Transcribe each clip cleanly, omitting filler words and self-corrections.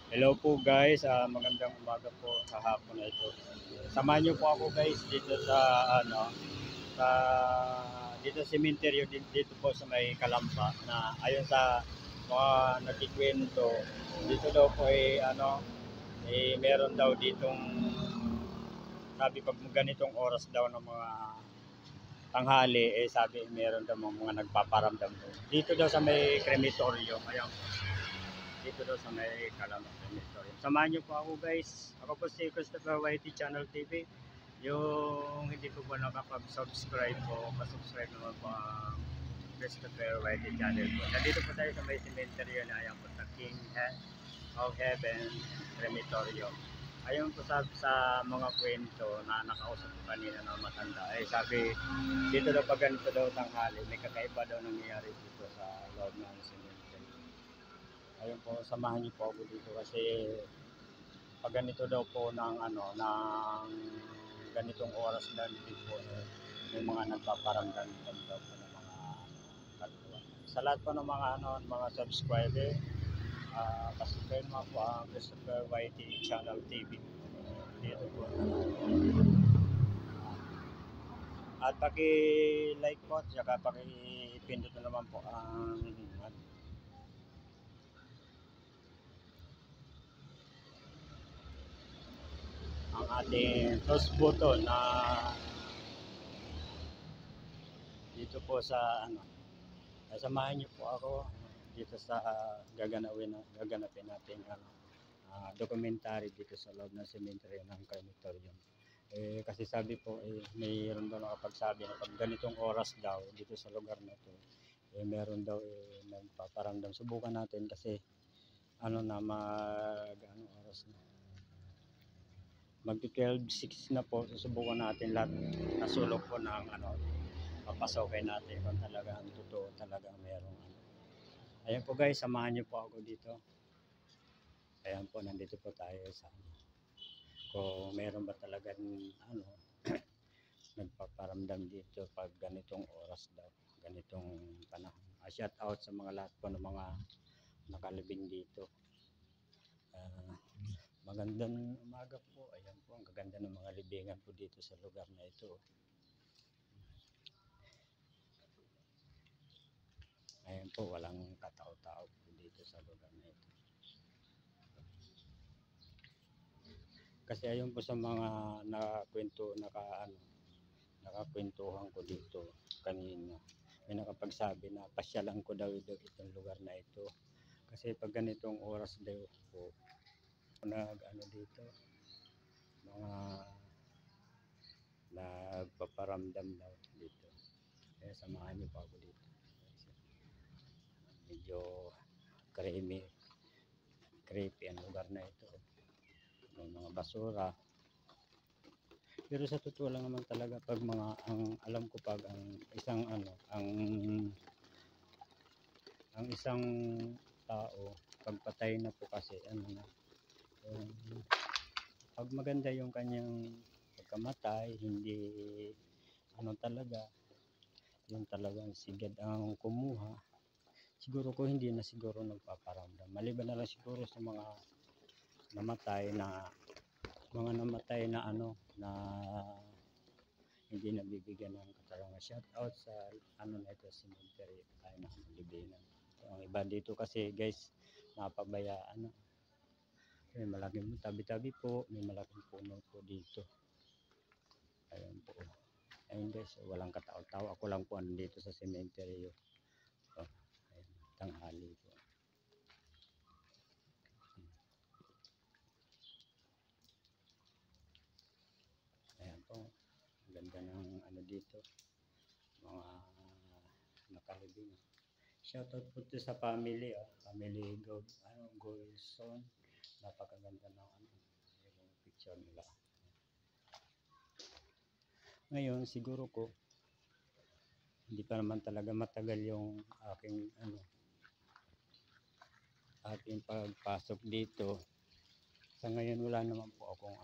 Hello po guys, magandang umaga po sa hapon na ito. Samahan niyo po ako guys dito sa ano, sa dito sa cemetery dito po sa may Kalamba na ayon sa mga nagkikwento, dito daw po ay meron daw ditong sabi pag ganitong oras daw ng mga tanghali sabi meron daw mga nagpaparamdam daw. Dito daw sa may crematorium, ayun dito daw sa may Calamba Crematorium. Samahan niyo po ako guys. Ako po si Christopher YT Channel TV. Yung hindi po nakapag-subscribe po, pa-subscribe naman po ang Christopher YT Channel po. Nandito po tayo sa may cemetery na ayan po sa King of Heaven Crematorium. Ayun po sa mga kwento na nakausap ko kanina na matanda. Sabi, dito daw pag ganito daw tanghali, may kakaiba daw nangyayari dito sa loob ng cemetery. Ayun po, samahan niyo po ako dito kasi pag ganito daw po ng ganitong oras na din po may mga nagpaparamdam daw po ng mga katuwa. Sa lahat po ng mga subscriber, pasubscribe naman po ang Christopher YT Channel TV dito po. At paki-like po at saka paki-pindot na naman po ang ating close button na dito po sa samahan niyo po ako dito sa gaganapin natin documentary dito sa loob ng cemetery ng crematorium. Kasi sabi po mayroon daw nakapagsabi na pag ganitong oras daw dito sa lugar na to meron daw nagpaparamdam. Subukan natin kasi oras na mag 12:06 na po. Susubukan natin lahat nasulog po ng papasokin natin kung talagang totoo talaga merong Ayan po guys, samahan niyo po ako dito. Ayan po, nandito po tayo sa kung meron ba talaga nagpaparamdam dito pag ganitong oras daw, ganitong panahon. Shout out sa mga lahat po ng mga nakalibing dito. Magandang umaga po. Ayan po, ang gaganda ng mga libingan po dito sa lugar na ito. Ayan po, walang katao-tao po dito sa lugar na ito. Kasi ayon po sa mga nakakwentuhan ko dito kanina, may nakapagsabi na pasyalan ko daw itong lugar na ito. Kasi pag ganitong oras daw po, dito, mga nagpaparamdam daw dito. Samahan niyo pa ako dito. Medyo creepy ang lugar na ito. May mga basura. Pero sa totoo lang naman talaga pag ang alam ko pag ang isang ang isang tao pagpatay na po kasi pag maganda yung kanyang pagkamatay, hindi talaga yung talagang sigad ang kumuha, siguro ko hindi na siguro nagpaparamdam. Maliban na lang siguro sa mga namatay na na hindi nabibigyan ng katarungan. Shout out sa na ito cemetery ay na libingan. Ang iba dito kasi guys napabayaan may malaking tabi-tabi po, may malaking puno po dito. Ayun po. Ayun guys, walang katao-tao. Ako lang po andito sa cemetery. Ayun, tanghali po. Ayan po. Ganda ng dito. Mga nakalibing. Shoutout po to sa family. Family Golson. Napakaganda ng yung picture nila. Ngayon, siguro ko hindi pa naman talaga matagal yung aking pagpasok dito. Sa ngayon wala naman po akong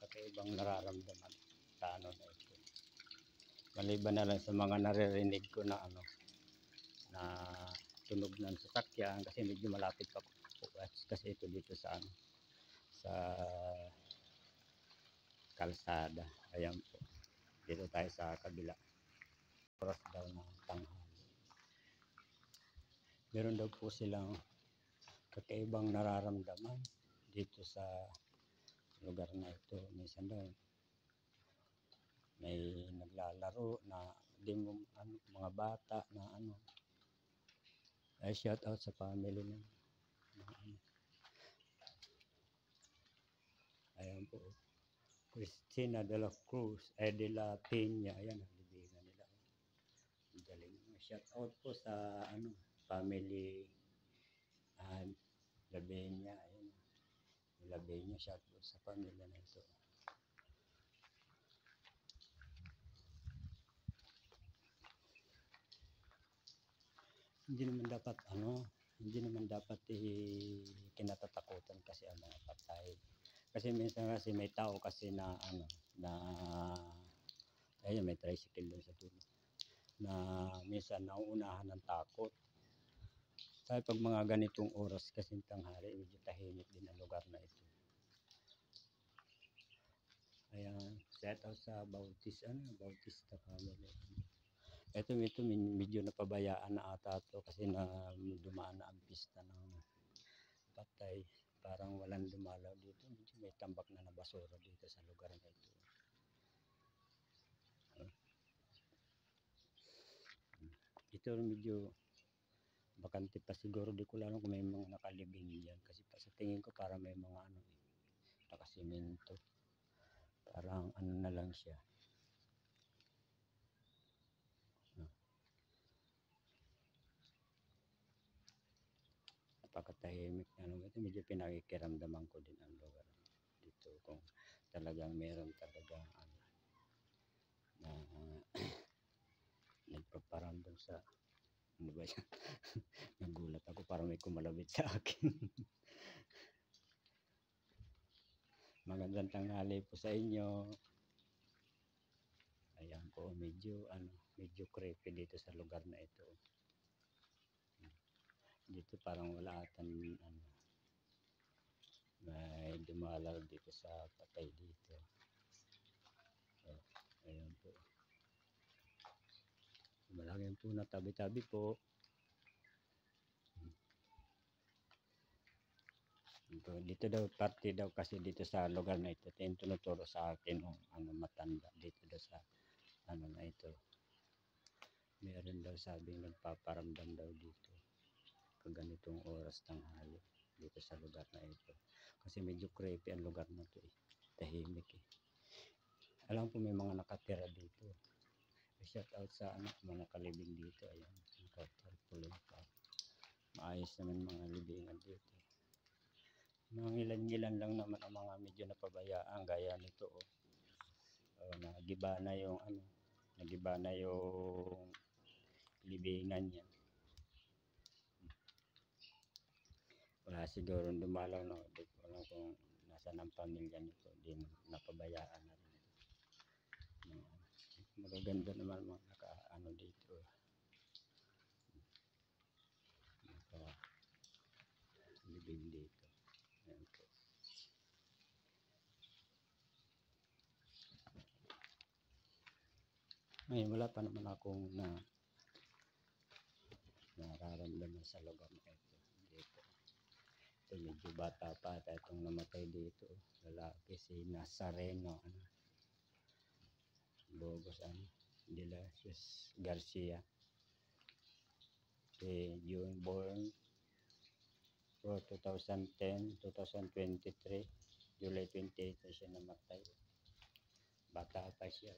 kakaibang nararamdaman sa na ito. Maliban na lang sa mga naririnig ko na tunog ng sasakyan kasi medyo malapit pa po kasi ito dito sa ano, sa kalsada. Ayan po. Dito tayo sa kabila. Oras daw ng tanghali. Meron daw po silang kakaibang nararamdaman dito sa lugar na ito. Minsan daw may naglalaro na mga bata na ano. Ay shout out sa family na. Ayan po. Cristina de la Cruz, de la Peña. Ayan, ang libigan nila. Ang galing. Shout out po sa ano, family Labenya. Ayan. Labenya, shout out sa pamilya na ito. Hindi naman dapat kinatatakutan kasi ang mga patay. Kasi minsan kasi may tao kasi na ano na ayun, may tricycle doon sa dulo na minsan nauunahan ng takot. Kaya pag mga ganitong oras kasi tanghali, medyo tahimik din ang lugar na ito. Ayan, shout out sa Bautista family. Ito medyo napabayaan na ata ito kasi na dumaan na ang pista ng patay. Parang walang dumalaw dito. Medyo may tambak na basura dito sa lugar na ito. Ito medyo bakante pa siguro. Di ko lang kung may mga nakalibing yan. Kasi sa tingin ko parang may mga nakasimento. Parang ano na lang siya. Napakatahimik na ito. Medyo pinakikiramdaman ko din ang lugar dito kung talagang meron talagang na nagpaparamdam sa ano ba yan. Nagulat ako parang may kumalabit sa akin. Magandang tanghali po sa inyo. Ayan po, medyo creepy dito sa lugar na ito. Dito parang wala atan may dumalaw dito sa patay dito. Ayan po. Malaki po na tabi-tabi po. Dito daw parte daw kasi dito sa lugar na ito. Ito yung tinuturo sa akin matanda dito daw sa na ito. Meron daw sabing nagpaparamdam daw dito pag ganitong oras tanghali dito sa lugar na ito. Kasi medyo creepy ang lugar na ito eh. Tahimik eh. Alam po may mga nakatira dito. Shout out sa mga nakalibing dito. Ayan. Nakatarpulan pa. Maayos naman mga libingan dito. Mga ilan-ilan lang naman ang mga medyo napabayaan gaya nito nagiba na yung libingan niya. Wala siguro dumalaw na di ko alam kung nasaan ang pamilya nito, din napabayaan na rin. Magaganda naman mga dito. Libing dito. Ayan po. Ngayon wala pa naman akong nararamdaman sa lugar na ito. Dito. Ito medyo bata pa itong namatay dito. Lalaki si Nazareno Bogos de la Garcia. June born 2010, 2023, July 28 na siya namatay. Bata pa siya.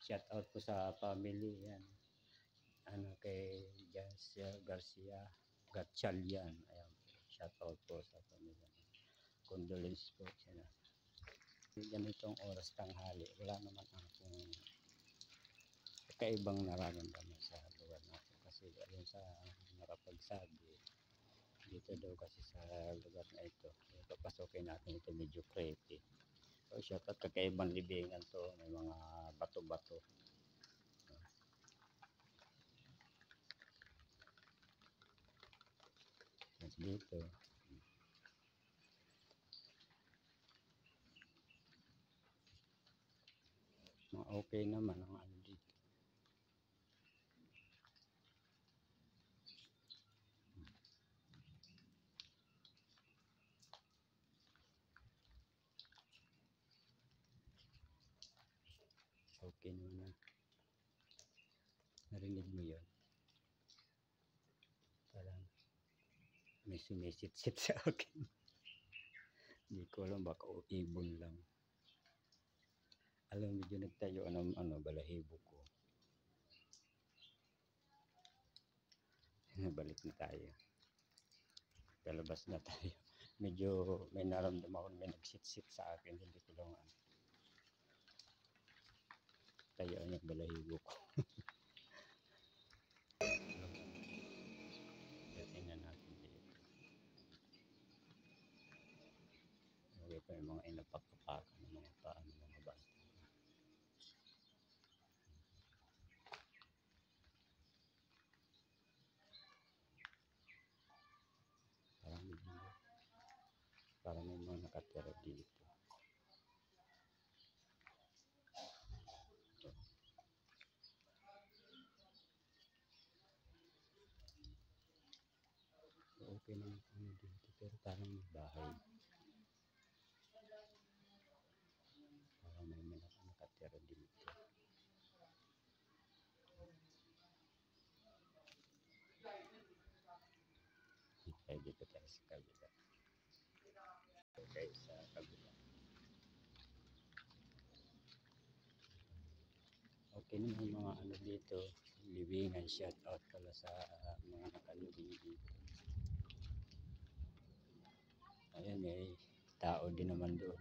Shout out po sa family yan. Kay Garcia Gatchalian. Ayan po. Shout out po sa pamilya. Condolence po siya na. Ganitong oras tanghali, wala naman akong kakaibang nararamdaman sa lugar natin. Kasi ayun sa nakapagsabi, dito daw kasi sa lugar na ito, papasokin natin ito medyo creepy. So siya kakaibang libingan to, may mga bato-bato. dito. Okay naman ang ano dito. Okay naman na. Narinig mo yun? Parang may sumisit-sit sa akin. Hindi ko alam, baka ibon lang. Alam, medyo nagtayo ng balahibo ko. Balik na tayo. Palabas na tayo. Medyo may naramdaman ako, may nagsit-sit sa akin. Hindi ko lang tayaan yung balahibo ko. Tingnan natin dito. Okay pa yung mga inapak-apakan ng mga paan ng mga bata. Parang may mga nakatira dito. Okay naman ano dito, pero parang may bahay. Parang may nakatira dito. Okay, dito tayo sa kabila. Okay, sa kabila. Okay naman mga ano dito, libingan, shout out pala sa mga nakalibing dito. Ayan, may tao din naman doon.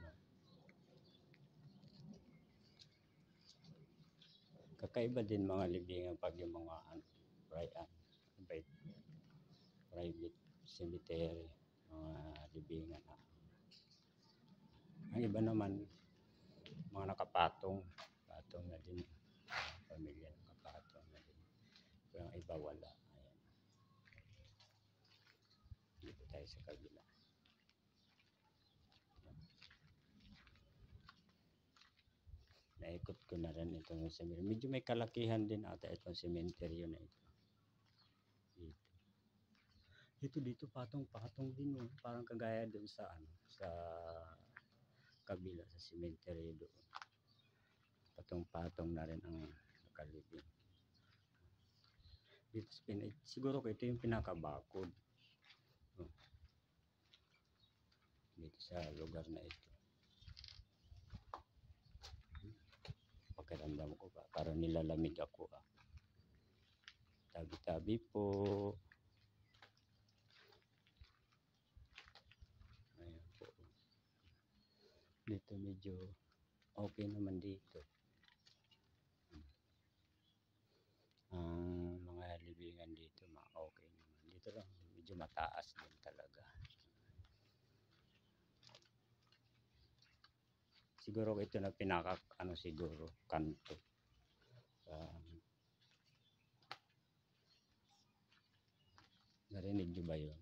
Kakaiba din mga libingan pag yung mga private cemetery, mga libingan. Ang iba naman, mga nakapatong na din, pamilya nakapatong na din. Pero ang iba wala. Ayan. Dito tayo sa kabila. Naikot ko na rin itong cemetery. Medyo may kalakihan din ata itong cemetery na ito. Dito patong-patong din, oh. Parang kagaya doon sa sa kabila sa cemetery doon. Patong-patong na rin ang nakalibing. Dito siguro ko ito yung pinakabakod. Dito sa lugar na ito. Pakiramdam ko ba, parang nilalamig ako. Tabi-tabi po. Ayan po. Dito medyo okay naman dito. Ang mga libingan dito, okay naman. Dito lang, medyo mataas din talaga. Siguro ito na siguro, kanto. Narinig nyo ba yun?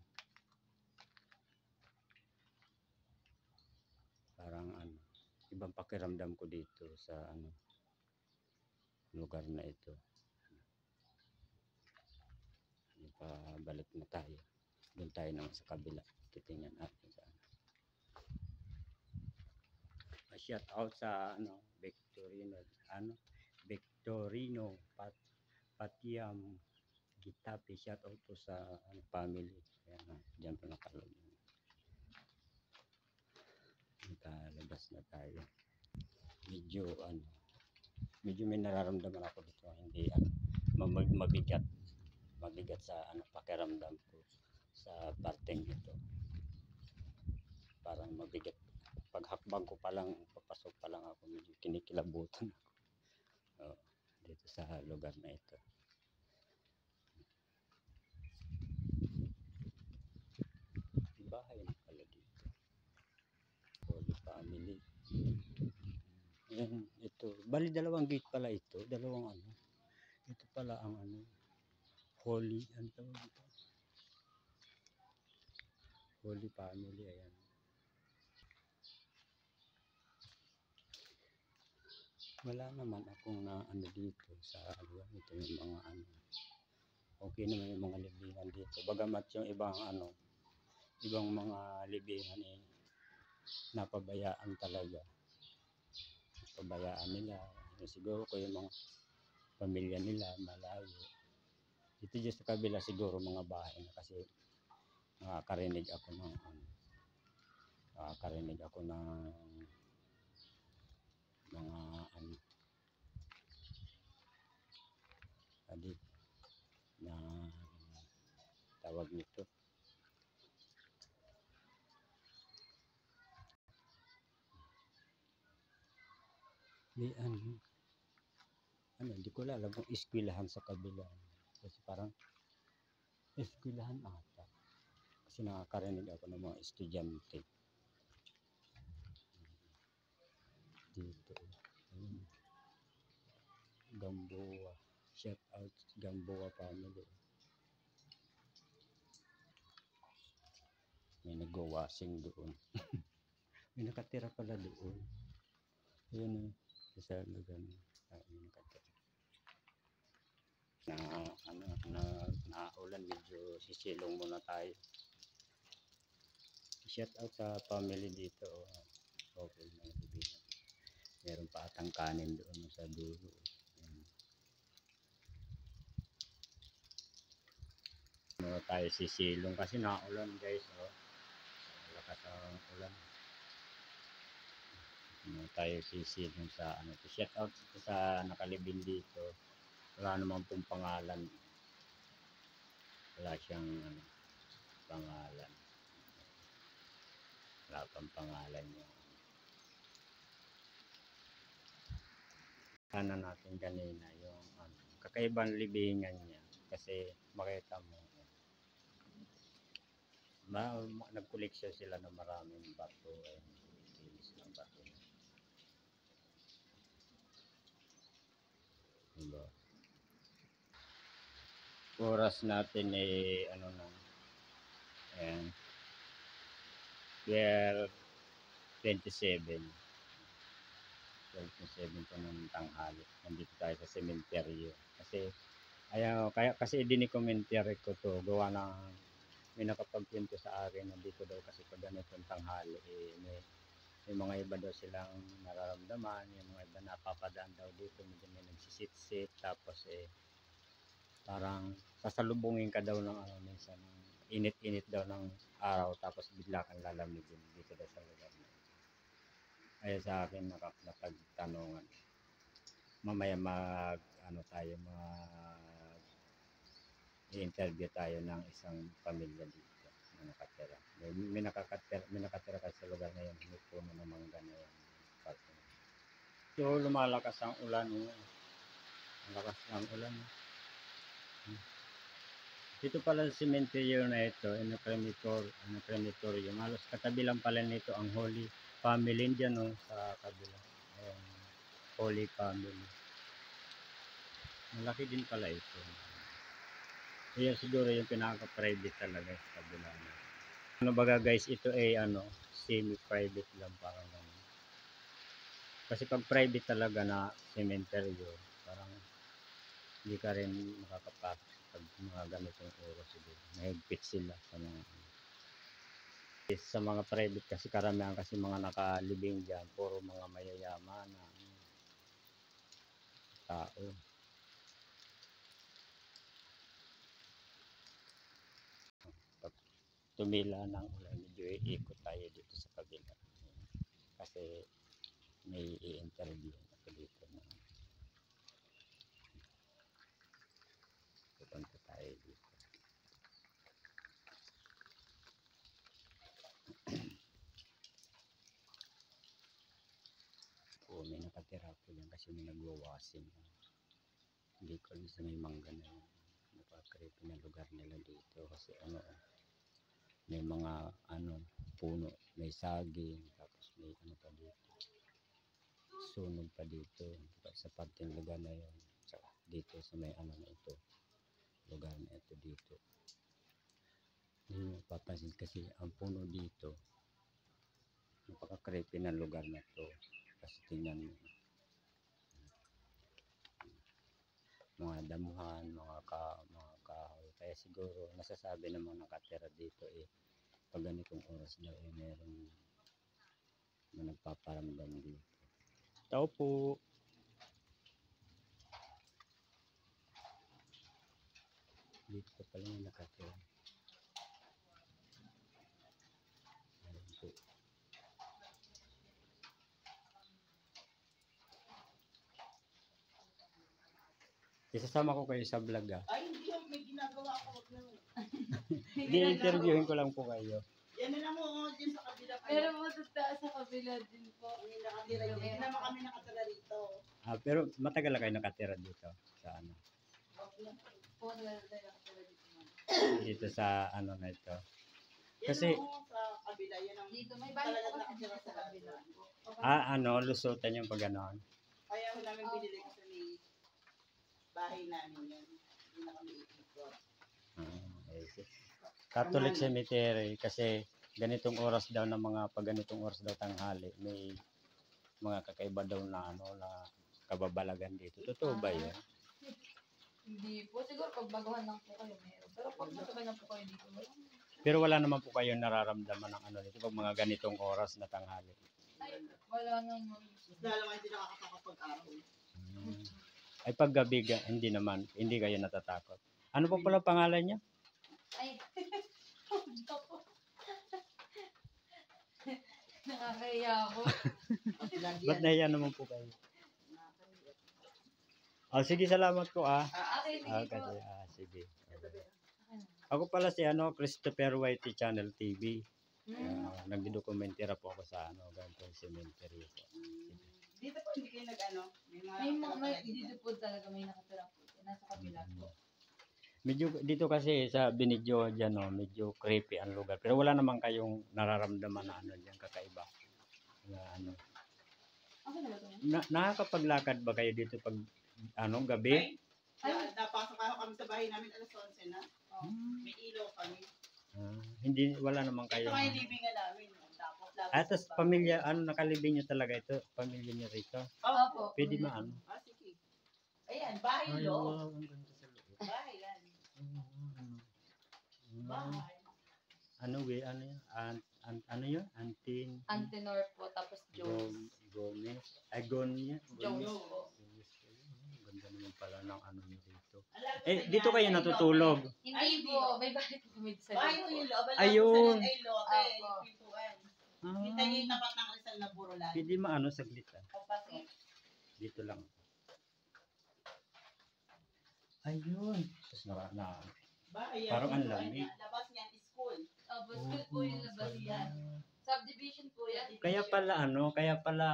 Parang ibang pakiramdam ko dito sa lugar na ito. Pabalik na tayo. Doon tayo naman sa kabila. Titingnan natin sa shout out sa Victorino Patiam Gitapi. Shout out po sa family. Ayan, diyan po nakalagay. Nakalabas na tayo. Medyo may nararamdaman ako dito, hindi mabigat sa pakiramdam ko sa parteng ito. Parang mabigat. Paghakbang ko pa lang, papasok pa lang ako, medyo kinikilabutan ako. Dito sa lugar na ito. Bahay na pala dito. Holy Family. Yan, ito. Bali dalawang gate pala ito. Dalawang Ito pala ang Holy. Ano tawag ito? Holy Family, ayan. Wala naman akong na ano dito sa lugar. Ito yung mga ano. Okay naman yung mga libingan dito. Bagamat yung ibang ano, ibang mga libingan eh, napabayaan talaga. Napabayaan nila. Siguro ko yung mga pamilya nila malayo. Ito just sa kabila siguro mga bahay na kasi nakakarinig ako ng ano, nakakarinig ako ng mga ano, adik na tawag nito. May ano, hindi ko alam kung eskwelahan sa kabila. Kasi parang eskwelahan ata. Kasi nakakarinig ako ng mga estudyante. Dito. Ayun. Gamboa. Shout out Gamboa family. May nagwawashing doon. May nakatira pala doon. Ayun sa lugar na may nakatira. Na ano na ulan medyo sisilong muna tayo. Shout out sa family dito. Okay, mga kaibigan. Meron pa atang kanin doon sa dulo. Ano tayo sisilong kasi naulan guys. Oh. Lakas ang ulan. Ano tayo sisilong sa ano. Shout out sa nakalibing dito. Wala naman pong pangalan. Wala siyang ano, pangalan. Wala pang pangalan niya. Sana natin kanina yung ano, kakaibang libingan niya kasi makita mo nagkoleksyon sila ng maraming bato ng bato. Diba? Oras natin ay ano na ayan 12:27 pa ng tanghali. Nandito tayo sa sementeryo kasi kaya kasi dinikomentaryo ko to gawa ng may nakapagkwento sa akin na dito daw kasi pag ganitong tanghali may mga iba daw silang nararamdaman, yung mga iba napapadaan daw dito, medyo may nagsisit-sit tapos parang sasalubungin ka daw ng ano, minsan init-init daw ng araw tapos bigla kang lalamigin dito daw sa lugar na. Kaya sa akin napagtanungan. Mamaya tayo i-interview tayo ng isang pamilya dito na nakatira. May nakatira kasi sa lugar ngayon, may puno ng mangga na yan. So lumalakas ang ulan. Malakas ang ulan. Dito pala sa cemetery na ito, crematorium. Halos katabi lang pala nito ang Holy Family dyan sa kabila. Ayan, Holy Family. Malaki din pala ito. Kaya siguro yung pinaka-private talaga sa kabila. Ano baga guys, ito ay semi-private lang parang ganun. Kasi pag private talaga na cemetery, parang hindi ka rin makakapasok pag mga ganitong oras siguro. Mahigpit sila sa mga private kasi karamihan kasi mga nakalibing dyan, puro mga mayayaman na tao. Pag tumila ng ulan, medyo iikot tayo dito sa kabila. Kasi may i-interview ako dito na pupunta tayo dito. May nakatira po yan kasi may nagwawashing. Hindi ko alam sa may mangga na yun. Napaka-creepy na lugar nila dito kasi may mga puno, may saging, tapos may pa dito. Sunog pa dito sa parteng lugar na yun. Saka dito sa may na ito. Lugar na ito dito. napapansin kasi ang puno dito, napaka-creepy ng lugar na to. Kasi tingnan mo, mga damuhan, mga kahoy. Kaya siguro nasasabi ng mga nakatira dito pag ganitong oras daw meron na nagpaparamdam dito. Tao po. Dito pala yung nakatira. Ayan po. Isasama ko kayo sa vlog Ay, hindi yung may ginagawa ko. Wag lang. Di-interviewin ko lang po kayo. Yan na lang mo dyan sa kabila. Pero matataas sa kabila din po. Hindi nakatira dyan. Hindi naman kami nakatira dito. Pero matagal na kayo nakatira dito sa ano? Wag lang. Po, wala tayo nakatira dito. Dito sa ano na ito. Yan Kasi ang sa kabila. Yan ang Dito, may bahay po talagang kasi dito nakatira sa kabila. lusutan yung pag ganon. Kaya ho namin binili kasi may bahay namin yan. Hindi na kami ikot. Catholic Cemetery kasi ganitong oras daw ng mga pag ganitong oras daw tanghali may mga kakaiba daw na ano na kababalagan dito. Totoo ba 'yan? Hindi po. Siguro pag baguhan lang po kayo meron. Pero pag matagal na po kayo dito, wala. Pero wala naman po kayo nararamdaman ng ano dito pag mga ganitong oras na tanghali. Ay, wala naman. Mas lalo nga hindi nakakapag-araw. Ay pag gabi hindi naman, hindi kayo natatakot. Ano po pala pangalan niya? Ay, nakakahiya ako. Ba't nahiya naman po kayo? Sige, salamat po Okay, sige kasi, po. sige. Ako pala si Christopher Whitey Channel TV. Nagdi-documentary po ako sa ganitong cemetery po. Dito po hindi kayo nag-ano. May dito po talaga may nakatira po. Nasa kabila po. Medyo dito kasi sa Binidyo diyan medyo creepy ang lugar. Pero wala naman kayong nararamdaman na ano diyan kakaiba. Na ano. Okay na ba ito? Nakakapaglakad ba kayo dito pag gabi? Ay, napasok ako kami sa bahay namin alas 11 na. May ilaw kami. Hindi wala naman Ito kayo. nga yung libingan namin. Tapos Tapos pamilya nakalibing niyo talaga ito, pamilya niyo rito. Opo. Pwede maano. Sige. Ayan, bahay Ay, loob. wow, ang ganda sa loob. Bahay yan. Bahay. Ano yun? Ano yun? Antenor po, tapos Jones. Gomez. Ay, Gonya. Jones po. Ganda naman pala ng ano nyo dito. Alam ko sa Dito inyo, kayo ay, natutulog. Hindi po, may bahay po kami sa Bahay ko loob. yung loob. Ayun. Ay, lote. Apo. Yung pintuan. Kita niyo yung tapat ng Rizal na burulan. Pwede maano saglit Papasok. Dito lang. Ayun. Tapos Bahay yan. Parang ang Pintuan lamig. niya. Labas niyan is school. Tapos school po yung labas yan. Subdivision po yan. Kaya pala,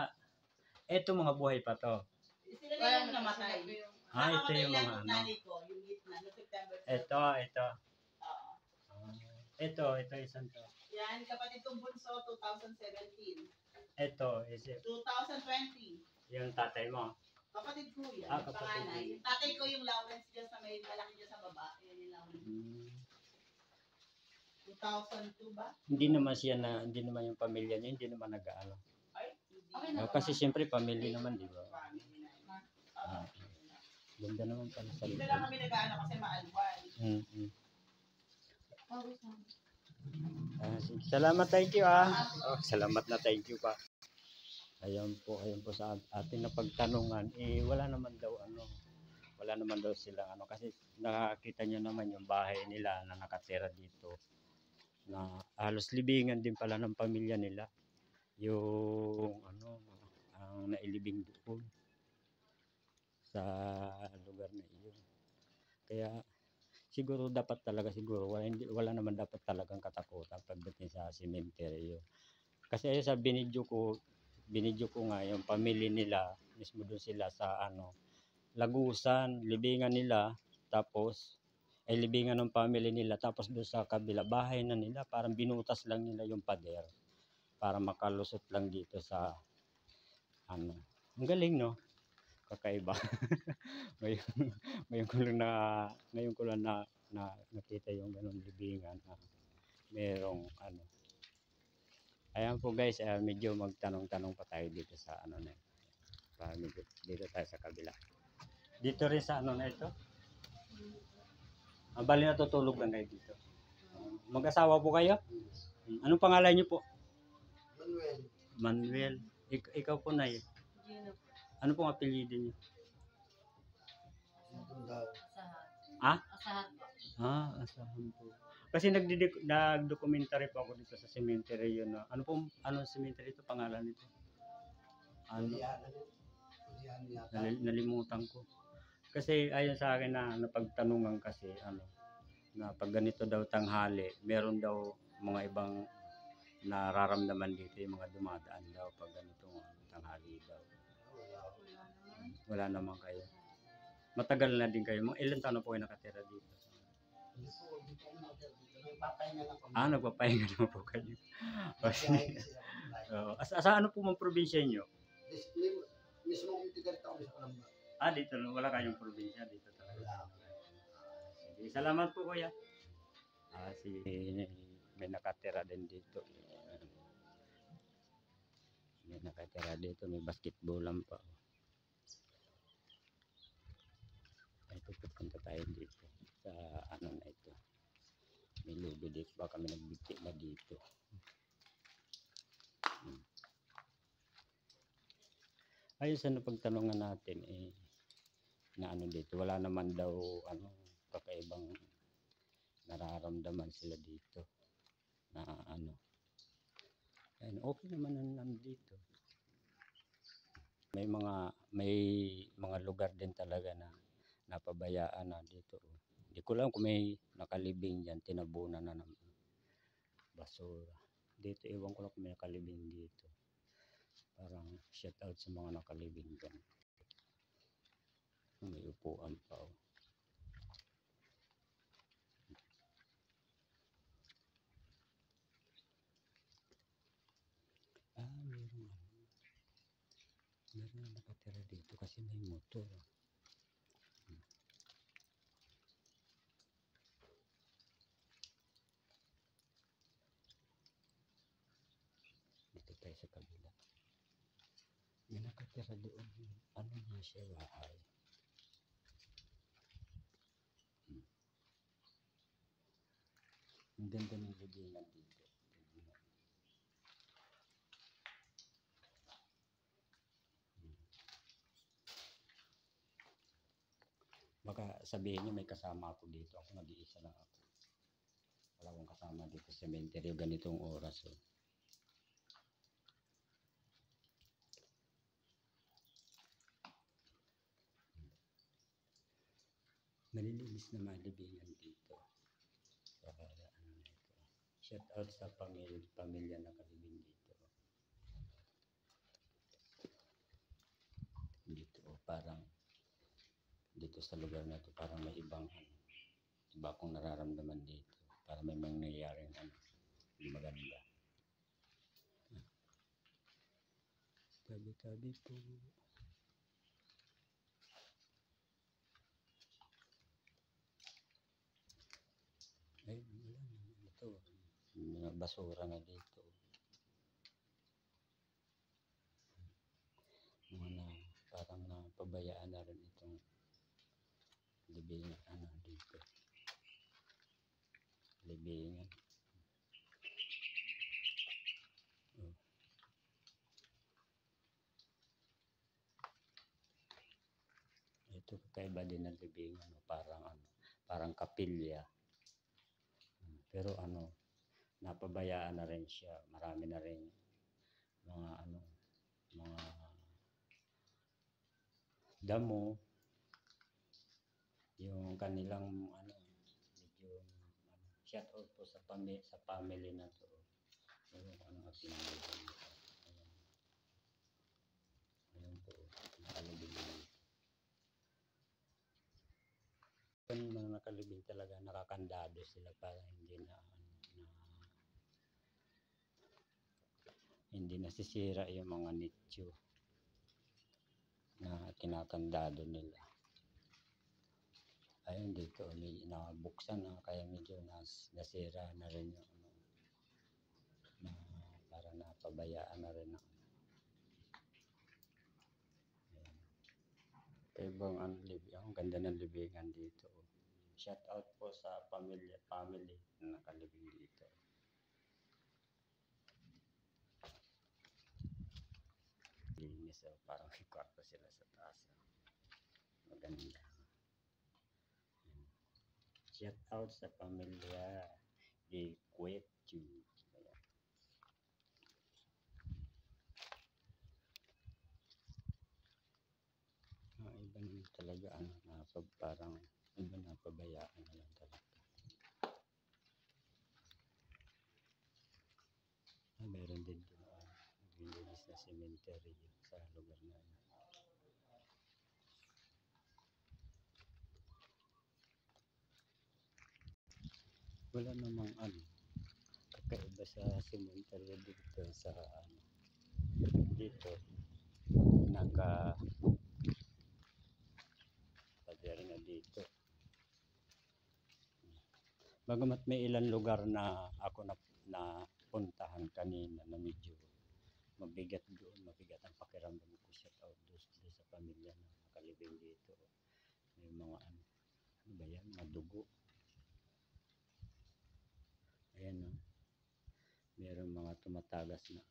eto mga buhay pa to. Sila na yung namatay. Ito yung mga Nakamatay lang nanay ko, yung gitna, no September 12. Ito. Oo. Ito isang to. Yan, kapatid kong bunso, 2017. Ito, 2020. yung tatay mo. Kapatid ko yan, Kapatid panganay. mo. Tatay ko yung Lawrence dyan sa may malaki dyan sa baba. Yan yung Lawrence. 2002 ba? Hindi naman yung pamilya niya, hindi naman nag-aano. Ay, hindi. Okay na. Kasi siyempre pamilya naman, di ba? Family na yun. Ah. Ganda naman pala sa Hindi likod. lang kami nag-ano kasi maalwan. Sige. Salamat, thank you salamat na thank you pa. Ayun po sa ating napagtanungan, wala naman daw silang kasi nakakita nyo naman yung bahay nila na nakatira dito na halos libingan din pala ng pamilya nila yung ang nailibing doon sa lugar na iyon. Kaya siguro wala naman dapat talagang katakutan pagdating sa sementeryo. Kasi sa binidyo ko nga yung pamilya nila, mismo doon sila sa Lagusan, libingan nila, tapos ay libingan ng family nila, tapos doon sa kabila bahay na nila, parang binutas lang nila yung pader para makalusot lang dito sa Ang galing, no? Kakaiba. ngayon ko lang na nakita yung ganun libingan. merong ano. Ayan po guys, medyo magtanong-tanong pa tayo dito sa ano na ito. Medyo dito tayo sa kabila. Dito rin sa ano na ito. Bali natutulog lang kayo dito. Mag-asawa po kayo? Anong pangalan niyo po? Manuel. Manuel. Ikaw po na yun. Gino po. Ano pong apelyido niyo? Sintundao. Ah? Asahan po. Asahan po. Kasi nag-documentary po ako dito sa cemetery yun. Ano cemetery ito? Pangalan nito? Ano? Nalimutan ko. Kasi ayon sa akin na napagtanungan kasi na pag ganito daw tanghali, meron daw mga ibang nararamdaman dito yung mga dumadaan daw pag ganito tanghali daw. Wala naman kayo. Matagal na din kayo. Mga ilan taon na po kayo nakatira dito? Nagpapahinga naman po kayo. Sa ano po mga probinsya nyo? Mismo kung tigarit ako sa Kalamba. Dito wala kayong probinsya dito talaga. Sige, salamat po kuya. May nakatira din dito. May nakatira dito, may basketballan pa. Ito pupunta tayo dito sa ano na ito. May lubi dito, baka may nagbiti na dito. Ayun sa napagtanungan natin na ano dito, wala naman daw kakaibang nararamdaman sila dito na okay naman nandito. May mga lugar din talaga na napabayaan na dito. Hindi ko lang kung may nakalibing diyan, tinabunan na ng basura. Dito ewan ko lang kung may nakalibing dito. Parang shout out sa mga nakalibing diyan. May upuan pa. Meron na nakatira dito kasi may motor. Dito tayo sa kabila. May nakatira doon. Ano nga siya, bahay? Ang ganda ng libingan dito. Baka sabihin niyo may kasama ako dito. Ako nag-iisa lang ako. Wala akong kasama dito sa cemetery ganitong oras. Malilinis na malibingan dito. Shout out sa pamilya na kalibing dito. Dito parang dito sa lugar na to parang may iba akong nararamdaman dito. Para may mangyayaring hindi maganda. Tabi-tabi po. Ay, wala naman ito. May basura na dito. Parang napabayaan na rin itong libingan dito. Libingan. Ito kakaiba din ng libingan, parang kapilya. Pero napabayaan na rin siya. Marami na rin mga damo. Yung kanilang medyo shout out po sa family na to. Ayan po, nakalibing dito. Yung mga nakalibing talaga, nakakandado sila para hindi nasisira yung mga nicho na kinakandado nila. Ayun dito, may nabuksan na kaya medyo nasira na rin yung napabayaan na rin. Ayan. Ibang ang ganda ng libingan dito. Shout out po sa family na nakalibing dito. Linis, parang may kwarto sila sa taas. Maganda. Shout out sa pamilya di Quechu. Iba naman talaga parang iba na pabayaan na lang talaga. Meron din naglilinis na cemetery sa lugar na yun. Wala namang kakaiba sa cemetery dito sa dito pader na dito. Bagamat may ilang lugar na ako na puntahan kanina na medyo mabigat ang pakiramdam ko. Shout out doon sa pamilya na nakalibing dito. May mga ano ba yan, mga dugo. Ayan meron mga tumatagas na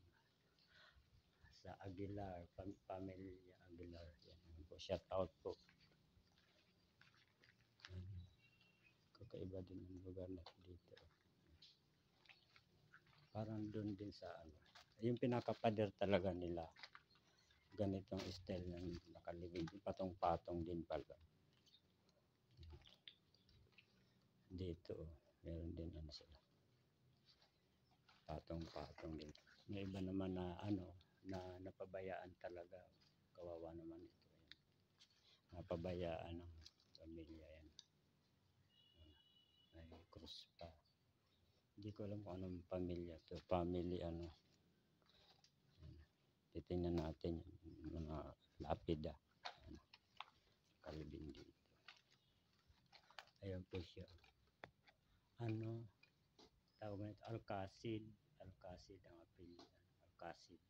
sa Aguilar, pamilya Aguilar. Yan po, shout out po. Kakaiba din ang lugar na dito. Parang doon din sa yung pinakapader talaga nila. Ganitong style ng nakalibing, patong-patong din pala. Dito, meron din sila. Patong-patong din. May iba naman na na napabayaan talaga. Kawawa naman ito. Napabayaan ng pamilya yan. May krus pa. Hindi ko alam kung anong pamilya to. Family titingnan natin yung mga lapida. Kalibing dito. Ayan po siya. Tawag nito Alcacid ang apelyido. Alcacid.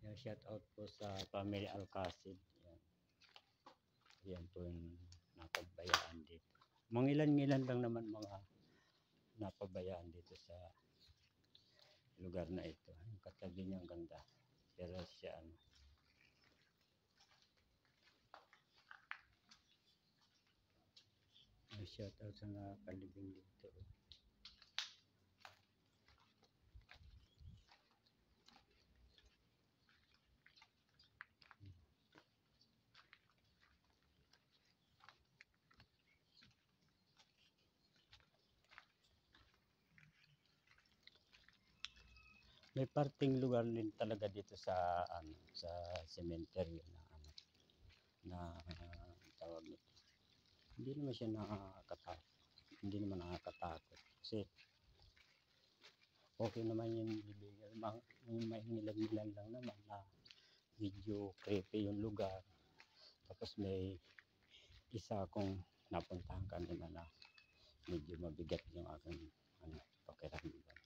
Yan, shout out po sa family Alcacid. Yan po yung napabayaan dito. Mangilan-ngilan lang naman mga napabayaan dito sa lugar na ito. Yung katabi niya ang ganda. Pero siya shout out sa nakalibing dito. May parting lugar din talaga dito sa sa cemetery na tawag nito. Hindi naman siya nakakatakot. Hindi naman nakakatakot kasi okay naman yung libingan. May ngilan-ngilan lang naman na medyo creepy yung lugar. Tapos may isa akong napuntahan kanina na medyo mabigat yung aking pakiramdam.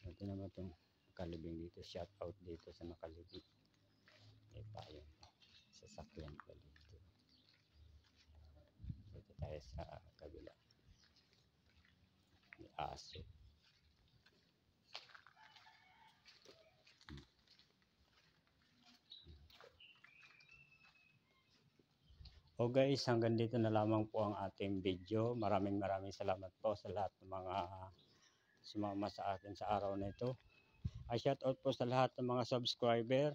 Ito naman itong nakalibing dito. Shout out dito sa nakalibing. May payo. Sasakyan pa dito. Dito tayo sa kabila. May aso. O guys, hanggang dito na lamang po ang ating video. Maraming salamat po sa lahat ng mga sumama sa akin sa araw na ito. Shout out po sa lahat ng mga subscriber,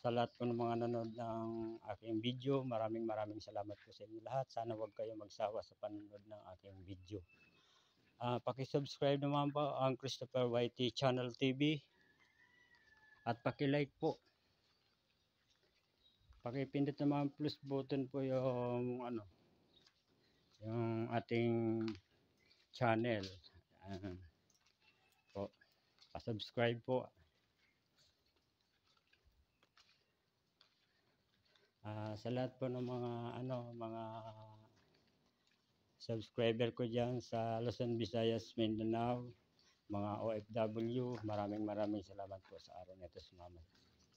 sa lahat po ng mga nanonood ng aking video. Maraming salamat po sa inyo lahat. Sana huwag kayo magsawa sa panonood ng aking video. Paki-subscribe naman po ang Christopher YT Channel TV at paki-like po. Pakipindot naman plus button po yung yung ating channel. Po, pa-subscribe po. Sa lahat po ng mga mga subscriber ko diyan sa Luzon, Visayas, Mindanao, mga OFW, maraming salamat po sa araw na ito sumama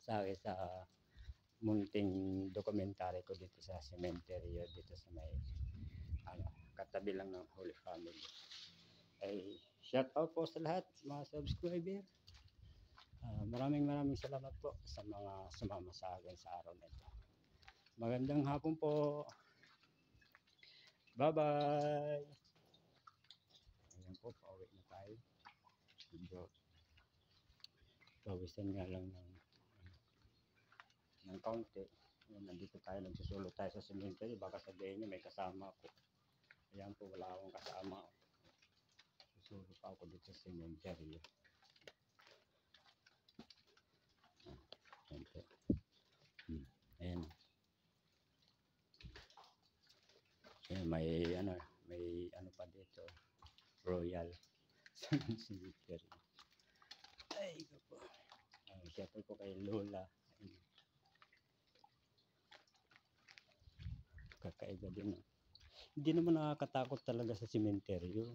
sa akin sa munting dokumentary ko dito sa cemetery dito sa may katabi lang ng Holy Family. Ay shout out po sa lahat mga subscriber. Maraming salamat po sa mga sumama sa akin sa araw na ito. Magandang hapon po. Bye bye. Ayan po, pauwi na tayo. Medyo pawisan nga lang ng kaunti. Nandito tayo, nagsusulo tayo sa cemetery. Baka sabihin nyo may kasama ako. Ayan po, wala akong kasama. Susulo pa ako dito sa cemetery. Ayan po. Ayan. Ayan, may ano pa dito. Royal cemetery. Ay, ito po. Shout po kay Lola. Kakaiba din. Hindi naman nakakatakot talaga sa sementeryo.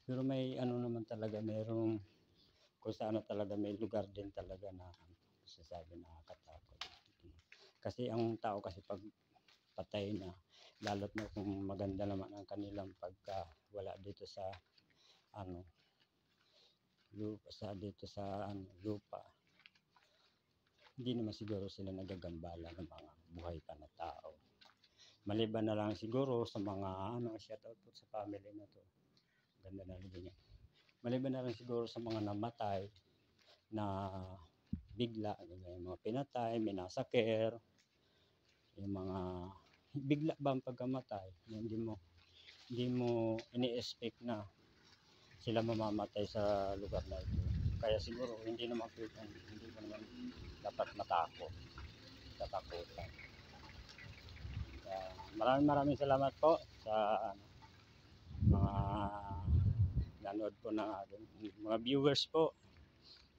Pero may ano naman talaga, mayroong kung saan talaga may lugar din talaga na sasabi nakakatakot. Kasi ang tao kasi pag patay na, lalo't na kung maganda naman ang kanilang pagka wala dito sa lupa, hindi naman siguro sila nagagambala ng mga buhay pa na tao. Maliban na lang siguro sa mga shout out po sa family na to. Ganda na rin niya. Maliban na lang siguro sa mga namatay na bigla, yung mga pinatay, minasaker, yung mga bigla ba ang pagkamatay, hindi mo ini-expect na sila mamamatay sa lugar na ito. Kaya siguro hindi mo naman dapat tatakutan. Maraming salamat po sa mga nanood po ng mga viewers po.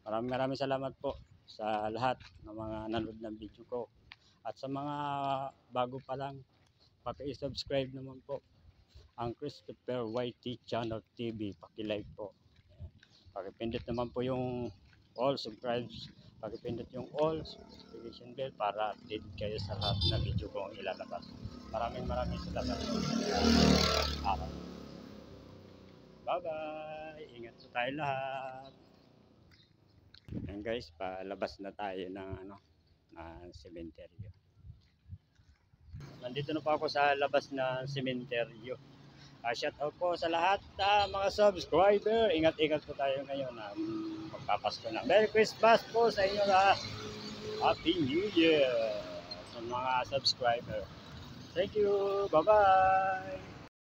Maraming salamat po sa lahat ng mga nanood ng video ko. At sa mga bago pa lang, paki-subscribe naman po ang Christopher YT Channel TV. Paki-like po. Paki-pindot naman po yung all subscribes. Paki-pindot yung all notification bell para update kayo sa lahat na video kong ilalabas. Maraming salamat. Bye-bye. Ingat po tayo lahat. Ayan guys, palabas na tayo ng sementeryo. Nandito na po ako sa labas ng sementeryo. Shout out po sa lahat mga subscriber. Ingat po tayo ngayon. Magpapasko na. Merry Christmas po sa inyo lahat. Happy New Year sa mga subscriber. Thank you. Bye-bye.